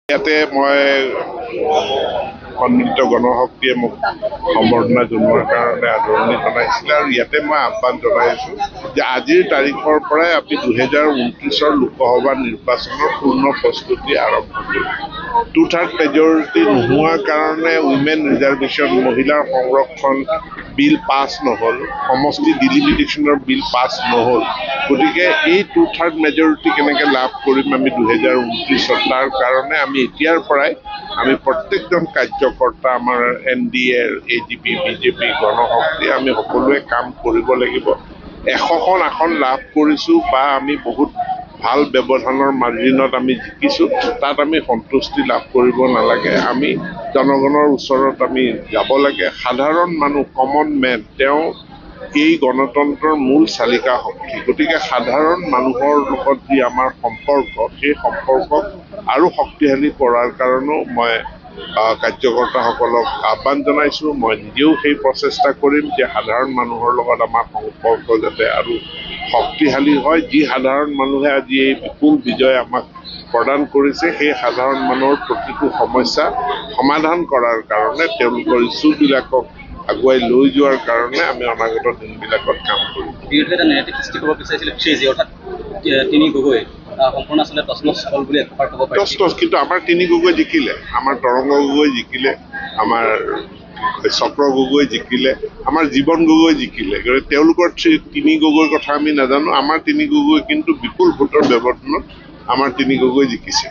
ইয়াতে মই সন্মিলিত গণশক্তিয়ে মোক সম্বৰ্ধনা জনোৱাৰ কাৰণে আদৰণি জনাইছিলে আৰু ইয়াতে মই আহ্বান জনাইছোঁ যে আজিৰ তাৰিখৰ পৰাই আমি 2029 লোকসভা নিৰ্বাচনৰ পূৰ্ণ প্ৰস্তুতি আৰম্ভ কৰিম। 2/3 মেজৰিটি নোহোৱাৰ কাৰণে উইমেন ৰিজাৰ্ভেশ্যন মহিলাৰ সংৰক্ষণ বিল পাছ নহ'ল, সমষ্টি ডিলিমিটেশ্যনৰ বিল পাছ নহ'ল। গতিকে এই 2/3 মেজৰিটি কেনেকৈ লাভ কৰিম আমি 2029 তাৰ কাৰণে আমি এতিয়াৰ পৰাই আমি প্ৰত্যেকজন কাৰ্যকৰ্তা আমাৰ NDA, AGP, BJP, গণশক্তি আমি সকলোৱে কাম কৰিব লাগিব। 100খন আসন লাভ কৰিছোঁ বা আমি বহুত ভাল ব্যৱধানৰ মাৰ্জিনত আমি জিকিছোঁ, তাত আমি সন্তুষ্টি লাভ কৰিব নালাগে। আমি জনগণৰ ওচৰত আমি যাব লাগে। সাধাৰণ মানুহ, কমন মেন, তেওঁ এই গণতন্ত্ৰৰ মূল চালিকা শক্তি। গতিকে সাধাৰণ মানুহৰ লগত যি আমাৰ সম্পৰ্ক, সেই সম্পৰ্কক আৰু শক্তিশালী কৰাৰ কাৰণেও মই কাৰ্যকৰ্তাসকলক আহ্বান জনাইছোঁ। মই নিজেও সেই প্ৰচেষ্টা কৰিম যে সাধাৰণ মানুহৰ লগত আমাৰ সম্পৰ্ক যাতে আৰু শক্তিশালী হয়। যি সাধাৰণ মানুহে আজি এই বিপুল বিজয় আমাক প্ৰদান কৰিছে, সেই সাধাৰণ মানুহৰ প্ৰতিটো সমস্যা সমাধান কৰাৰ কাৰণে তেওঁলোকৰ ইছ্যুবিলাকক আগুৱাই লৈ যোৱাৰ কাৰণে আমি অনাগত দিনবিলাকত কাম কৰিম। বিৰোধী এটা নেৰেটিভ সৃষ্টি কৰিব বিচাৰিছিলে 3G, অৰ্থাৎ 3 গগৈ সম্পূৰ্ণ আচলতে তছনছ হ'ল বুলি একবাৰ ক'ব পাৰি। কিন্তু আমাৰ 3 গগৈ জিকিলে, আমাৰ তৰংগ গগৈ জিকিলে, আমাৰ চক্ৰ গগৈ জিকিলে, আমাৰ জীৱন গগৈ জিকিলে। তেওঁলোকৰ 3 গগৈৰ কথা আমি নাজানো। আমাৰ 3 গগৈ কিন্তু বিপুল ভোটৰ ব্যৱধানত আমাৰ 3 গগৈ জিকিছে।